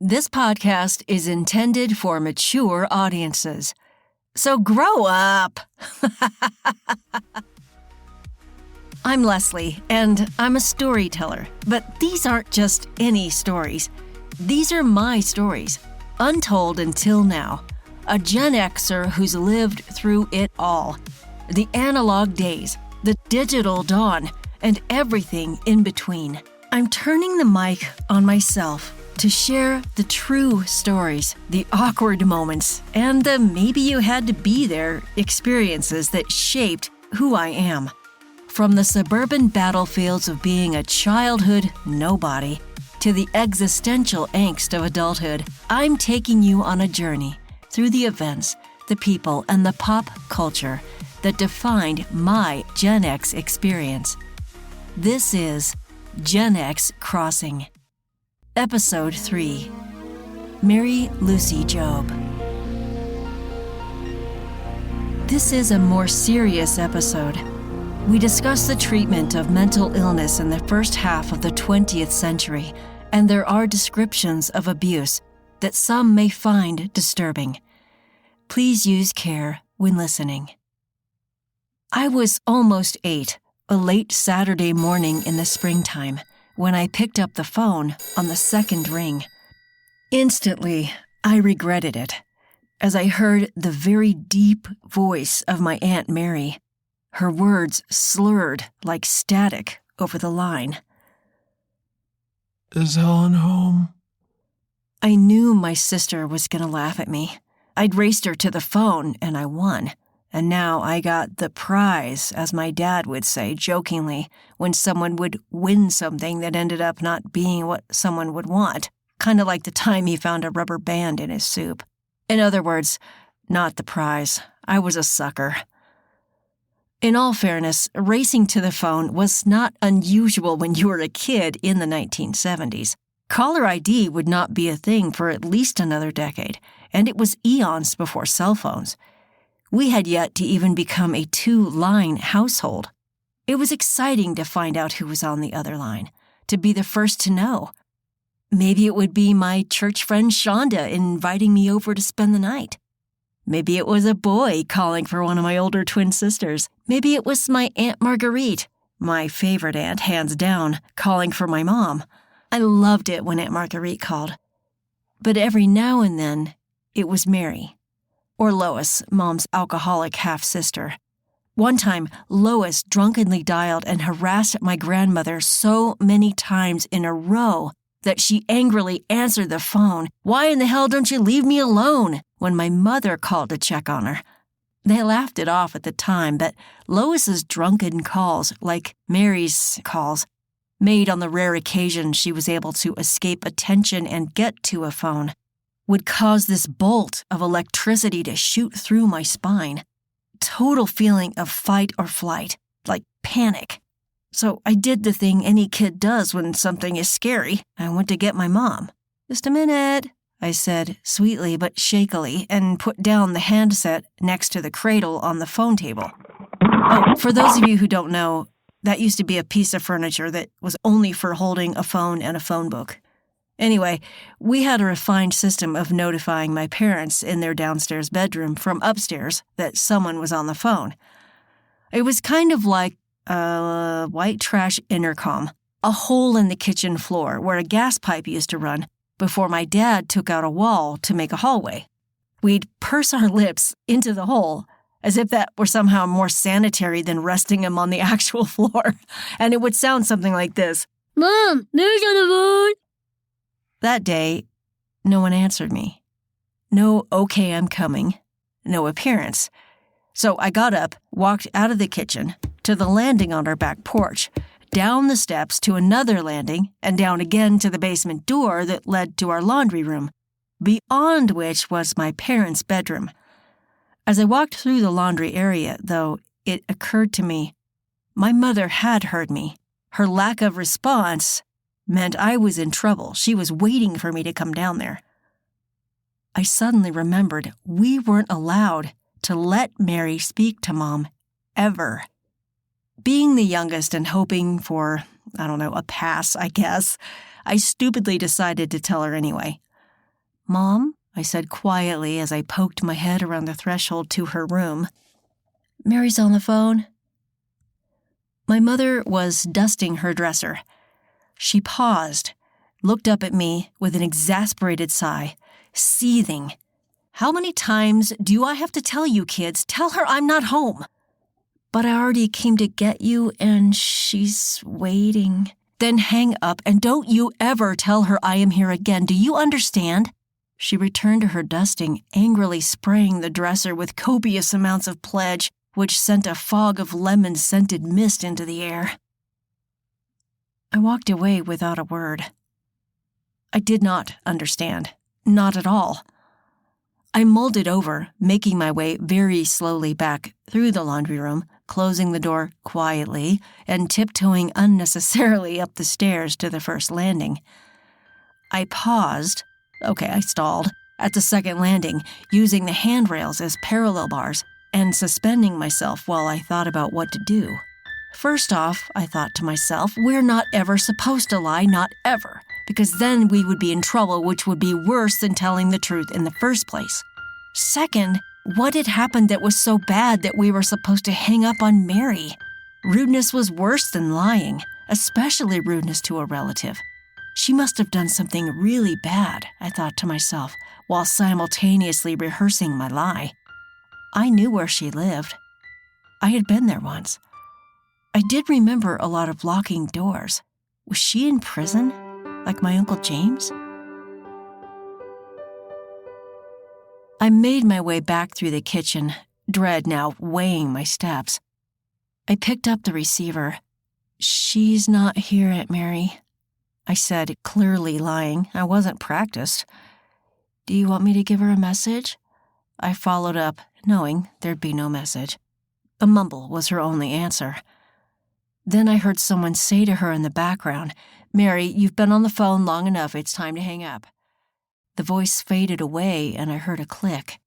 This podcast is intended for mature audiences. So grow up! I'm Leslie, and I'm a storyteller. But these aren't just any stories. These are my stories, untold until now. A Gen Xer who's lived through it all. The analog days, the digital dawn, and everything in between. I'm turning the mic on myself to share the true stories, the awkward moments, and the maybe you had to be there experiences that shaped who I am. From the suburban battlefields of being a childhood nobody to the existential angst of adulthood, I'm taking you on a journey through the events, the people, and the pop culture that defined my Gen X experience. This is Gen X Crossing. Episode 3. Mary Lucy Jobe. This is a more serious episode. We discuss the treatment of mental illness in the first half of the 20th century, and there are descriptions of abuse that some may find disturbing. Please use care when listening. I was almost 8, a late Saturday morning in the springtime, when I picked up the phone on the second ring. Instantly, I regretted it, as I heard the very deep voice of my Aunt Mary, her words slurred like static over the line. Is Helen home? I knew my sister was going to laugh at me. I'd raced her to the phone, and I won. And now I got the prize, as my dad would say jokingly, when someone would win something that ended up not being what someone would want, kind of like the time he found a rubber band in his soup. In other words, not the prize. I was a sucker. In all fairness, racing to the phone was not unusual when you were a kid in the 1970s. Caller ID would not be a thing for at least another decade, and it was eons before cell phones. We had yet to even become a 2-line household. It was exciting to find out who was on the other line, to be the first to know. Maybe it would be my church friend Shonda inviting me over to spend the night. Maybe it was a boy calling for one of my older twin sisters. Maybe it was my Aunt Marguerite, my favorite aunt hands down, calling for my mom. I loved it when Aunt Marguerite called. But every now and then, it was Mary. Or Lois, Mom's alcoholic half-sister. One time, Lois drunkenly dialed and harassed my grandmother so many times in a row that she angrily answered the phone, "Why in the hell don't you leave me alone?" when my mother called to check on her. They laughed it off at the time, but Lois's drunken calls, like Mary's calls, made on the rare occasion she was able to escape attention and get to a phone, would cause this bolt of electricity to shoot through my spine. Total feeling of fight or flight, like panic. So I did the thing any kid does when something is scary. I went to get my mom. "Just a minute," I said sweetly but shakily, and put down the handset next to the cradle on the phone table. Oh, for those of you who don't know, that used to be a piece of furniture that was only for holding a phone and a phone book. Anyway, we had a refined system of notifying my parents in their downstairs bedroom from upstairs that someone was on the phone. It was kind of like a white trash intercom, a hole in the kitchen floor where a gas pipe used to run before my dad took out a wall to make a hallway. We'd purse our lips into the hole as if that were somehow more sanitary than resting them on the actual floor, and it would sound something like this. "Mom, there's on the phone." That day, no one answered me. No "okay, I'm coming," no appearance. So I got up, walked out of the kitchen, to the landing on our back porch, down the steps to another landing, and down again to the basement door that led to our laundry room, beyond which was my parents' bedroom. As I walked through the laundry area, though, it occurred to me, my mother had heard me. Her lack of response meant I was in trouble. She was waiting for me to come down there. I suddenly remembered we weren't allowed to let Mary speak to Mom, ever. Being the youngest and hoping for, a pass, I guess, I stupidly decided to tell her anyway. "Mom?" I said quietly as I poked my head around the threshold to her room. "Mary's on the phone." My mother was dusting her dresser. She paused, looked up at me with an exasperated sigh, seething. "How many times do I have to tell you kids? Tell her I'm not home." "But I already came to get you and she's waiting." "Then hang up and don't you ever tell her I am here again. Do you understand?" She returned to her dusting, angrily spraying the dresser with copious amounts of Pledge, which sent a fog of lemon-scented mist into the air. I walked away without a word. I did not understand. Not at all. I mulled it over, making my way very slowly back through the laundry room, closing the door quietly and tiptoeing unnecessarily up the stairs to the first landing. I paused. I stalled at the second landing, using the handrails as parallel bars and suspending myself while I thought about what to do. First off, I thought to myself, we're not ever supposed to lie, not ever, because then we would be in trouble, which would be worse than telling the truth in the first place. Second, what had happened that was so bad that we were supposed to hang up on Mary? Rudeness was worse than lying, especially rudeness to a relative. She must have done something really bad, I thought to myself, while simultaneously rehearsing my lie. I knew where she lived. I had been there once. I did remember a lot of locking doors. Was she in prison, like my Uncle James? I made my way back through the kitchen, dread now weighing my steps. I picked up the receiver. "She's not here, Aunt Mary," I said, clearly lying. I wasn't practiced. "Do you want me to give her a message?" I followed up, knowing there'd be no message. A mumble was her only answer. Then I heard someone say to her in the background, "Mary, you've been on the phone long enough. It's time to hang up." The voice faded away, and I heard a click.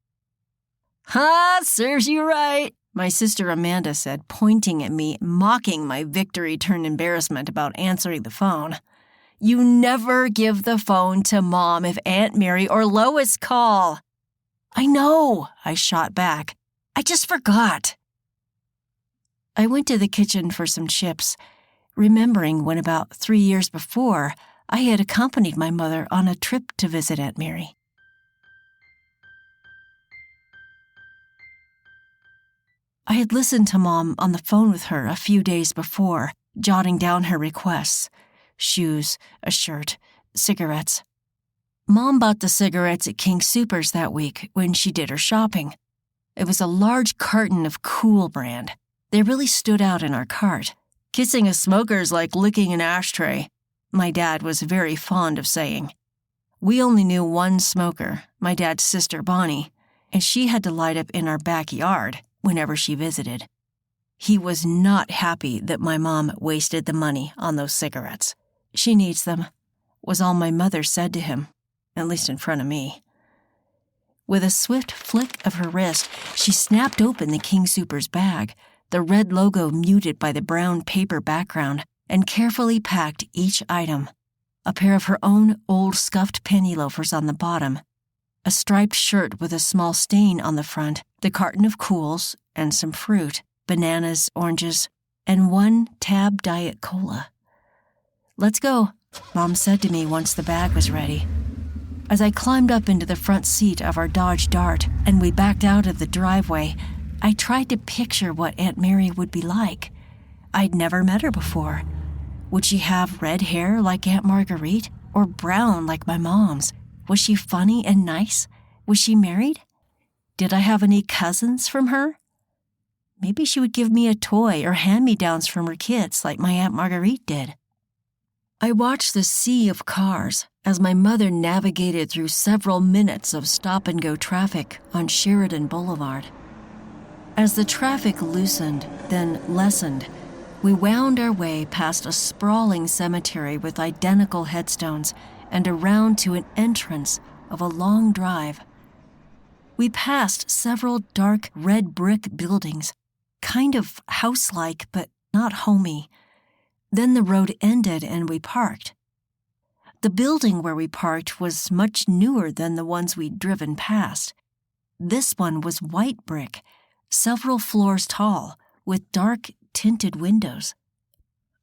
"Ha, serves you right," my sister Amanda said, pointing at me, mocking my victory-turned-embarrassment about answering the phone. "You never give the phone to Mom if Aunt Mary or Lois call." "I know," I shot back. "I just forgot." I went to the kitchen for some chips, remembering when about 3 years before, I had accompanied my mother on a trip to visit Aunt Mary. I had listened to Mom on the phone with her a few days before, jotting down her requests: shoes, a shirt, cigarettes. Mom bought the cigarettes at King Soopers that week when she did her shopping. It was a large carton of Cool brand. They really stood out in our cart. "Kissing a smoker's like licking an ashtray," my dad was very fond of saying. We only knew one smoker, my dad's sister Bonnie, and she had to light up in our backyard whenever she visited. He was not happy that my mom wasted the money on those cigarettes. "She needs them," was all my mother said to him, at least in front of me. With a swift flick of her wrist, she snapped open the King Soopers bag, the red logo muted by the brown paper background, and carefully packed each item: a pair of her own old scuffed penny loafers on the bottom, a striped shirt with a small stain on the front, the carton of Cools, and some fruit, bananas, oranges, and one Tab Diet Cola. "Let's go," Mom said to me once the bag was ready. As I climbed up into the front seat of our Dodge Dart and we backed out of the driveway, I tried to picture what Aunt Mary would be like. I'd never met her before. Would she have red hair like Aunt Marguerite, or brown like my mom's? Was she funny and nice? Was she married? Did I have any cousins from her? Maybe she would give me a toy or hand-me-downs from her kids like my Aunt Marguerite did. I watched the sea of cars as my mother navigated through several minutes of stop-and-go traffic on Sheridan Boulevard. As the traffic loosened, then lessened, we wound our way past a sprawling cemetery with identical headstones and around to an entrance of a long drive. We passed several dark red brick buildings, kind of house-like but not homey. Then the road ended and we parked. The building where we parked was much newer than the ones we'd driven past. This one was white brick, several floors tall, with dark, tinted windows.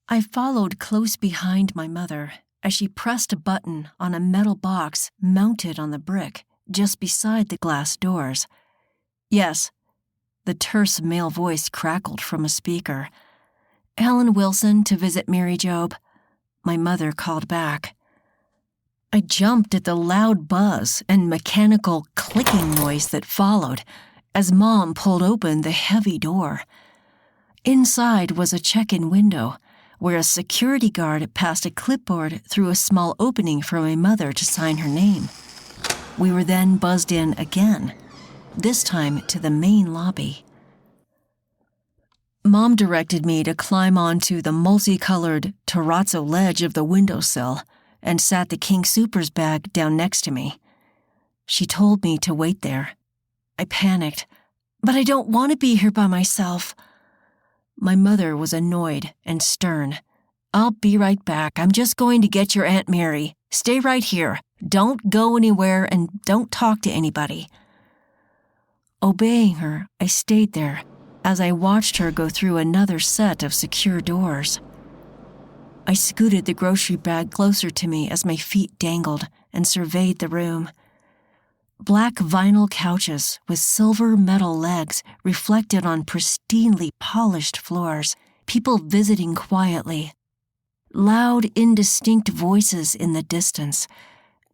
I followed close behind my mother as she pressed a button on a metal box mounted on the brick just beside the glass doors. "Yes," the terse male voice crackled from a speaker. "Helen Wilson to visit Mary Jobe," my mother called back. I jumped at the loud buzz and mechanical clicking noise that followed as Mom pulled open the heavy door. Inside was a check-in window, where a security guard passed a clipboard through a small opening for my mother to sign her name. We were then buzzed in again, this time to the main lobby. Mom directed me to climb onto the multicolored terrazzo ledge of the windowsill and sat the King Soopers bag down next to me. She told me to wait there. I panicked. "But I don't want to be here by myself." My mother was annoyed and stern. "I'll be right back. I'm just going to get your Aunt Mary. Stay right here. Don't go anywhere and don't talk to anybody." Obeying her, I stayed there as I watched her go through another set of secure doors. I scooted the grocery bag closer to me as my feet dangled and surveyed the room. Black vinyl couches with silver metal legs reflected on pristinely polished floors, people visiting quietly. Loud, indistinct voices in the distance,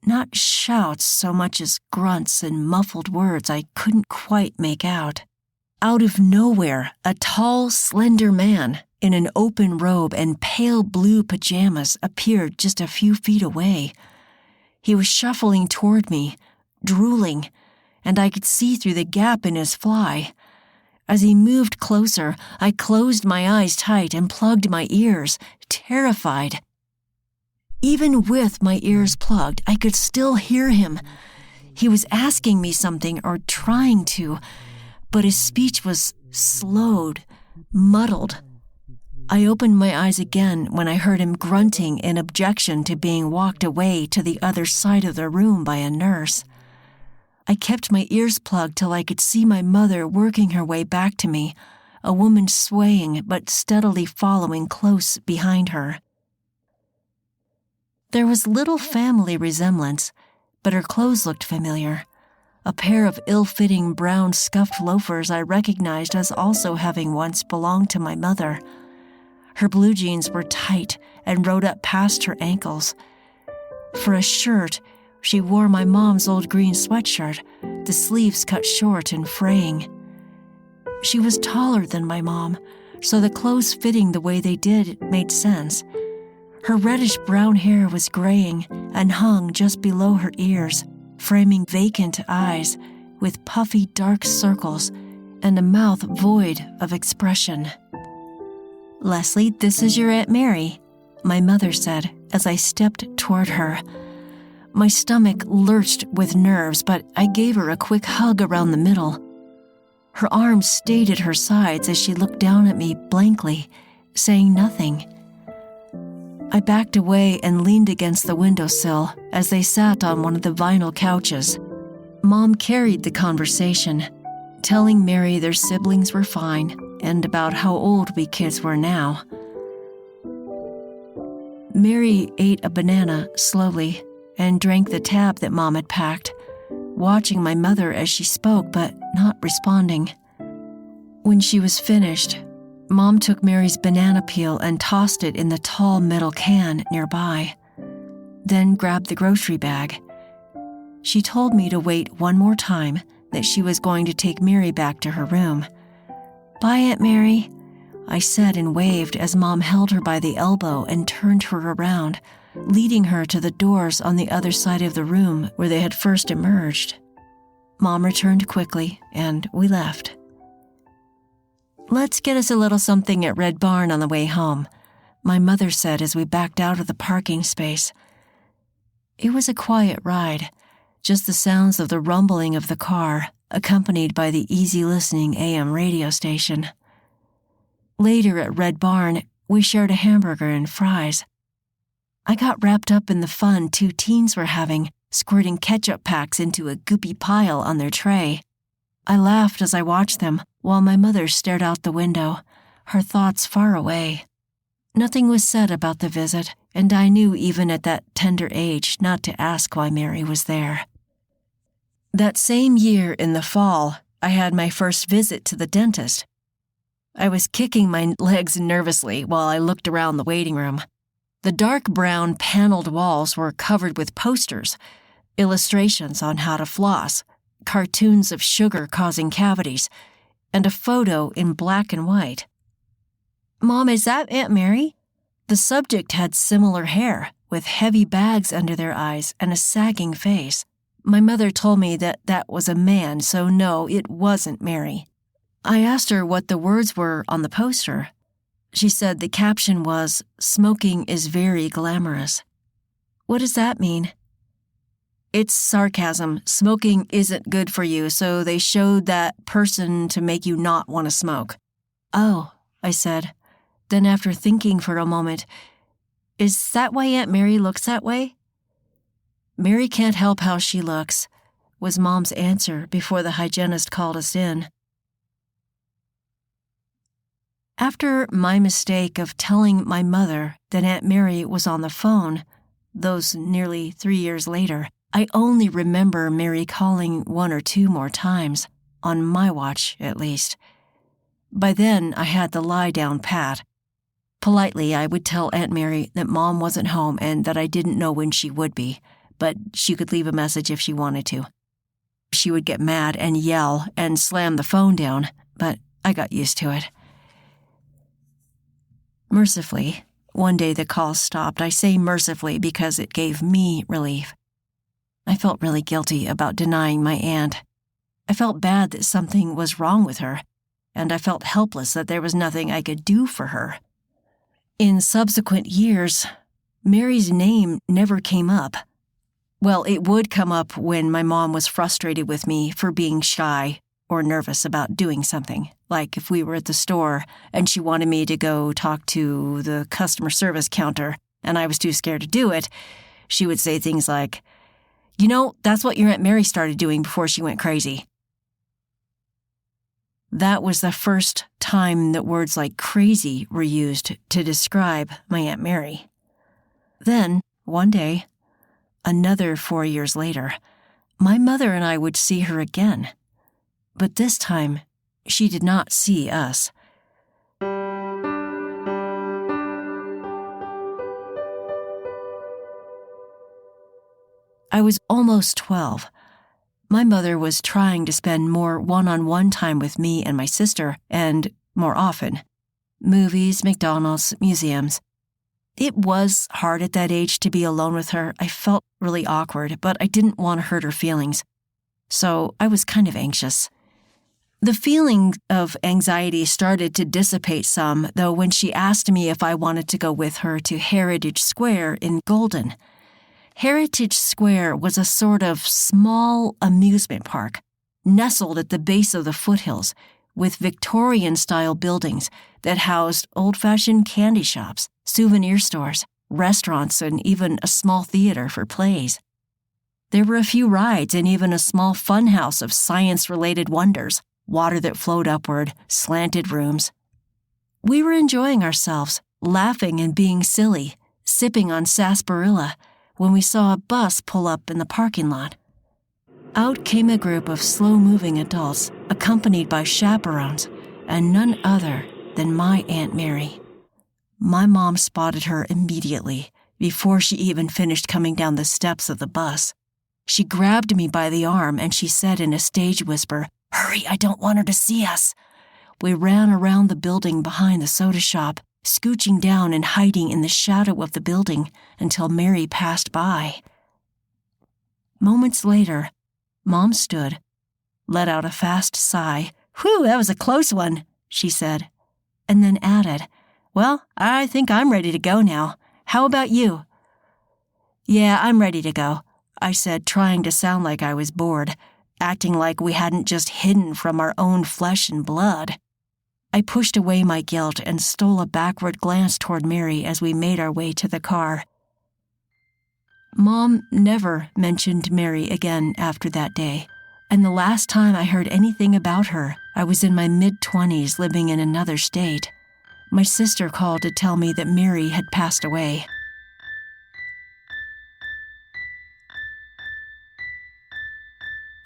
not shouts so much as grunts and muffled words I couldn't quite make out. Out of nowhere, a tall, slender man in an open robe and pale blue pajamas appeared just a few feet away. He was shuffling toward me, drooling, and I could see through the gap in his fly. As he moved closer, I closed my eyes tight and plugged my ears, terrified. Even with my ears plugged, I could still hear him. He was asking me something or trying to, but his speech was slowed, muddled. I opened my eyes again when I heard him grunting in objection to being walked away to the other side of the room by a nurse. I kept my ears plugged till I could see my mother working her way back to me, a woman swaying but steadily following close behind her. There was little family resemblance, but her clothes looked familiar. A pair of ill-fitting brown scuffed loafers I recognized as also having once belonged to my mother. Her blue jeans were tight and rode up past her ankles. For a shirt, she wore my mom's old green sweatshirt, the sleeves cut short and fraying. She was taller than my mom, so the clothes fitting the way they did made sense. Her reddish-brown hair was graying and hung just below her ears, framing vacant eyes with puffy dark circles and a mouth void of expression. "Leslie, this is your Aunt Mary," my mother said as I stepped toward her. My stomach lurched with nerves, but I gave her a quick hug around the middle. Her arms stayed at her sides as she looked down at me blankly, saying nothing. I backed away and leaned against the windowsill as they sat on one of the vinyl couches. Mom carried the conversation, telling Mary their siblings were fine and about how old we kids were now. Mary ate a banana slowly and drank the tab that Mom had packed, watching my mother as she spoke but not responding. When she was finished, Mom took Mary's banana peel and tossed it in the tall metal can nearby, then grabbed the grocery bag. She told me to wait one more time, that she was going to take Mary back to her room. "Bye, Aunt Mary," I said and waved as Mom held her by the elbow and turned her around, leading her to the doors on the other side of the room where they had first emerged. Mom returned quickly, and we left. "Let's get us a little something at Red Barn on the way home," my mother said as we backed out of the parking space. It was a quiet ride, just the sounds of the rumbling of the car, accompanied by the easy-listening AM radio station. Later at Red Barn, we shared a hamburger and fries. I got wrapped up in the fun two teens were having, squirting ketchup packs into a goopy pile on their tray. I laughed as I watched them, while my mother stared out the window, her thoughts far away. Nothing was said about the visit, and I knew even at that tender age not to ask why Mary was there. That same year in the fall, I had my first visit to the dentist. I was kicking my legs nervously while I looked around the waiting room. The dark brown paneled walls were covered with posters, illustrations on how to floss, cartoons of sugar causing cavities, and a photo in black and white. "Mom, is that Aunt Mary?" The subject had similar hair, with heavy bags under their eyes and a sagging face. My mother told me that was a man, so no, it wasn't Mary. I asked her what the words were on the poster. She said the caption was, "Smoking is very glamorous." What does that mean? It's sarcasm. Smoking isn't good for you, so they showed that person to make you not want to smoke. Oh, I said. Then after thinking for a moment, is that why Aunt Mary looks that way? Mary can't help how she looks, was Mom's answer before the hygienist called us in. After my mistake of telling my mother that Aunt Mary was on the phone, those nearly 3 years later, I only remember Mary calling 1 or 2 more times, on my watch at least. By then, I had the lie down pat. Politely, I would tell Aunt Mary that Mom wasn't home and that I didn't know when she would be, but she could leave a message if she wanted to. She would get mad and yell and slam the phone down, but I got used to it. Mercifully, one day the call stopped. I say mercifully because it gave me relief. I felt really guilty about denying my aunt. I felt bad that something was wrong with her, and I felt helpless that there was nothing I could do for her. In subsequent years, Mary's name never came up. Well, it would come up when my mom was frustrated with me for being shy or nervous about doing something, like if we were at the store and she wanted me to go talk to the customer service counter and I was too scared to do it, she would say things like, "You know, that's what your Aunt Mary started doing before she went crazy." That was the first time that words like crazy were used to describe my Aunt Mary. Then, one day, another 4 years later, my mother and I would see her again. But this time, she did not see us. I was almost 12. My mother was trying to spend more one-on-one time with me and my sister, and more often. Movies, McDonald's, museums. It was hard at that age to be alone with her. I felt really awkward, but I didn't want to hurt her feelings. So I was kind of anxious. The feeling of anxiety started to dissipate some, though, when she asked me if I wanted to go with her to Heritage Square in Golden. Heritage Square was a sort of small amusement park, nestled at the base of the foothills, with Victorian-style buildings that housed old-fashioned candy shops, souvenir stores, restaurants, and even a small theater for plays. There were a few rides and even a small funhouse of science-related wonders, water that flowed upward, slanted rooms. We were enjoying ourselves, laughing and being silly, sipping on sarsaparilla, when we saw a bus pull up in the parking lot. Out came a group of slow-moving adults, accompanied by chaperones, and none other than my Aunt Mary. My mom spotted her immediately, before she even finished coming down the steps of the bus. She grabbed me by the arm and she said in a stage whisper, "Hurry, I don't want her to see us." We ran around the building behind the soda shop, scooching down and hiding in the shadow of the building until Mary passed by. Moments later, Mom stood, let out a fast sigh. "Whew, that was a close one," she said, and then added, "Well, I think I'm ready to go now. How about you?" "Yeah, I'm ready to go," I said, trying to sound like I was bored, acting like we hadn't just hidden from our own flesh and blood. I pushed away my guilt and stole a backward glance toward Mary as we made our way to the car. Mom never mentioned Mary again after that day, and the last time I heard anything about her, I was in my mid-20s living in another state. My sister called to tell me that Mary had passed away.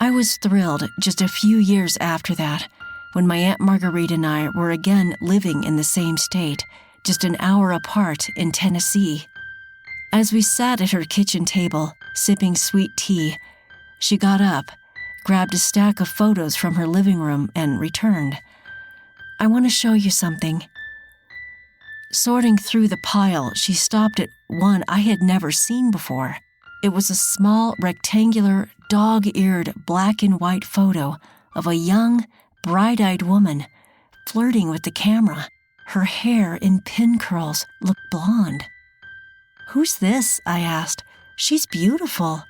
I was thrilled just a few years after that, when my Aunt Marguerite and I were again living in the same state, just an hour apart in Tennessee. As we sat at her kitchen table, sipping sweet tea, she got up, grabbed a stack of photos from her living room, and returned. "I want to show you something." Sorting through the pile, she stopped at one I had never seen before. It was a small, rectangular, dog-eared black and white photo of a young, bright-eyed woman flirting with the camera. Her hair in pin curls looked blonde. "Who's this?" I asked. "She's beautiful."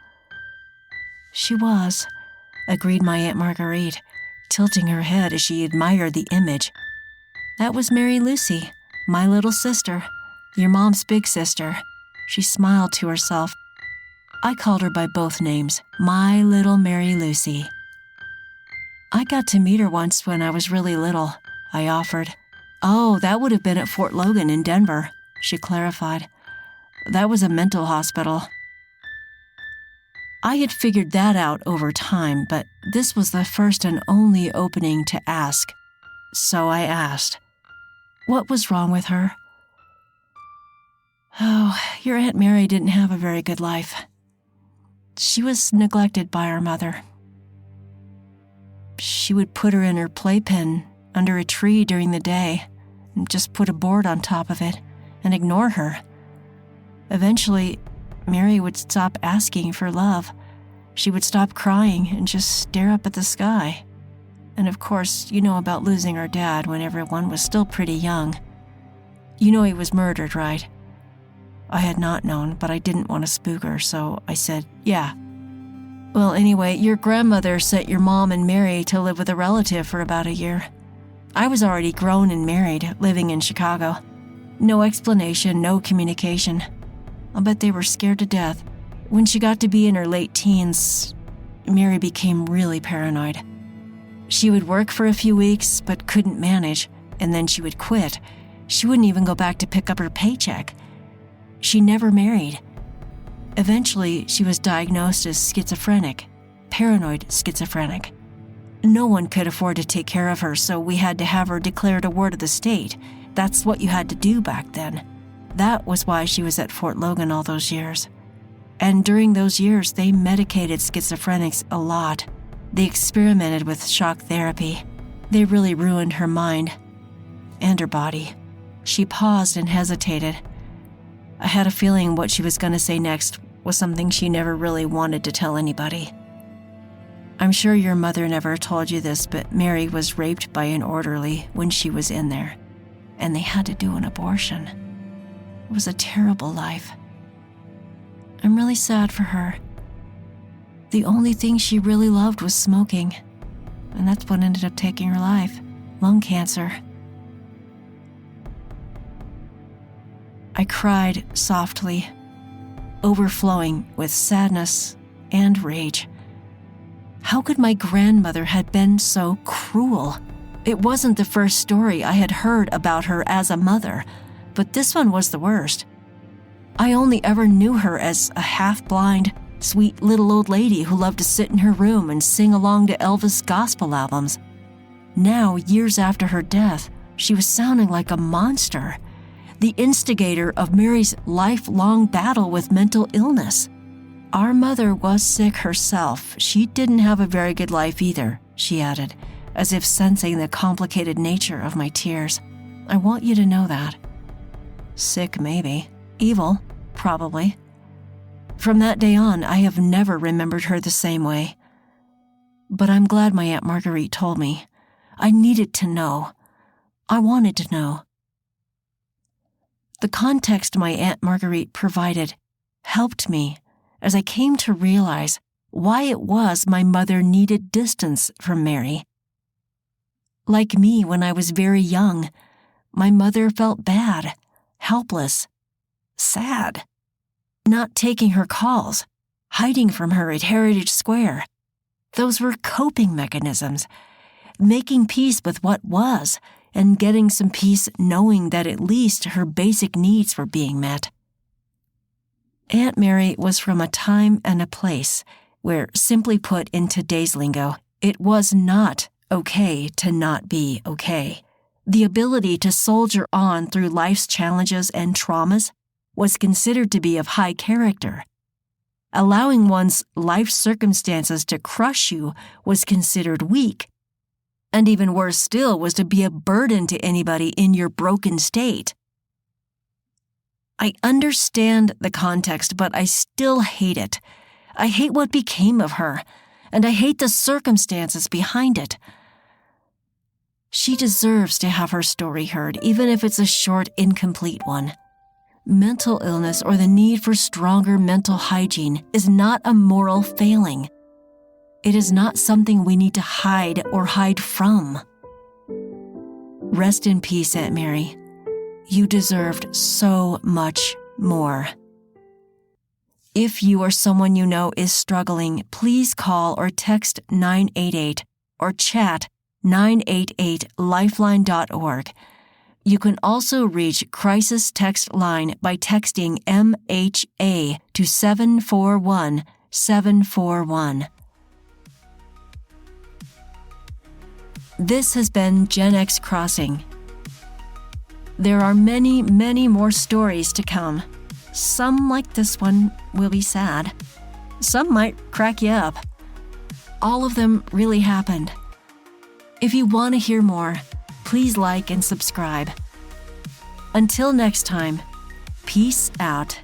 "She was," agreed my Aunt Marguerite, tilting her head as she admired the image. "That was Mary Lucy, my little sister, your mom's big sister." She smiled to herself. I called her by both names, my little Mary Lucy. "I got to meet her once when I was really little," I offered. "Oh, that would have been at Fort Logan in Denver," she clarified. "That was a mental hospital." I had figured that out over time, but this was the first and only opening to ask. So I asked, "What was wrong with her?" "Oh, your Aunt Mary didn't have a very good life. She was neglected by her mother. She would put her in her playpen under a tree during the day and just put a board on top of it and ignore her. Eventually, Mary would stop asking for love. She would stop crying and just stare up at the sky. And of course, you know about losing our dad when everyone was still pretty young. You know he was murdered, right?" I had not known, but I didn't want to spook her, so I said, "Yeah." "Well, anyway, your grandmother sent your mom and Mary to live with a relative for about a year. I was already grown and married, living in Chicago. No explanation, no communication. I'll bet they were scared to death. When she got to be in her late teens, Mary became really paranoid. She would work for a few weeks, but couldn't manage, and then she would quit. She wouldn't even go back to pick up her paycheck. She never married. Eventually, she was diagnosed as schizophrenic, paranoid schizophrenic. No one could afford to take care of her, so we had to have her declared a ward of the state. That's what you had to do back then. That was why she was at Fort Logan all those years. And during those years, they medicated schizophrenics a lot. They experimented with shock therapy. They really ruined her mind and her body." She paused and hesitated. I had a feeling what she was going to say next was something she never really wanted to tell anybody. "I'm sure your mother never told you this, but Mary was raped by an orderly when she was in there, and they had to do an abortion. It was a terrible life. I'm really sad for her. The only thing she really loved was smoking, and that's what ended up taking her life, lung cancer." I cried softly, overflowing with sadness and rage. How could my grandmother have been so cruel? It wasn't the first story I had heard about her as a mother, but this one was the worst. I only ever knew her as a half-blind, sweet little old lady who loved to sit in her room and sing along to Elvis gospel albums. Now, years after her death, she was sounding like a monster, the instigator of Mary's lifelong battle with mental illness. "Our mother was sick herself. She didn't have a very good life either," she added, as if sensing the complicated nature of my tears. "I want you to know that." Sick, maybe. Evil, probably. From that day on, I have never remembered her the same way. But I'm glad my Aunt Marguerite told me. I needed to know. I wanted to know. The context my Aunt Marguerite provided helped me as I came to realize why it was my mother needed distance from Mary. Like me when I was very young, my mother felt bad, helpless, sad. not taking her calls, hiding from her at Heritage Square. Those were coping mechanisms, making peace with what was and getting some peace knowing that at least her basic needs were being met. Aunt Mary was from a time and a place where, simply put in today's lingo, it was not okay to not be okay. The ability to soldier on through life's challenges and traumas was considered to be of high character. Allowing one's life circumstances to crush you was considered weak. And even worse still was to be a burden to anybody in your broken state. I understand the context, but I still hate it. I hate what became of her, and I hate the circumstances behind it. She deserves to have her story heard, even if it's a short, incomplete one. Mental illness or the need for stronger mental hygiene is not a moral failing. It is not something we need to hide or hide from. Rest in peace, Aunt Mary. You deserved so much more. If you or someone you know is struggling, please call or text 988 or chat 988lifeline.org. You can also reach Crisis Text Line by texting MHA to 741-741. This has been Gen X Crossing. There are many, many more stories to come. Some, like this one, will be sad. Some might crack you up. All of them really happened. If you want to hear more, please like and subscribe. Until next time, peace out.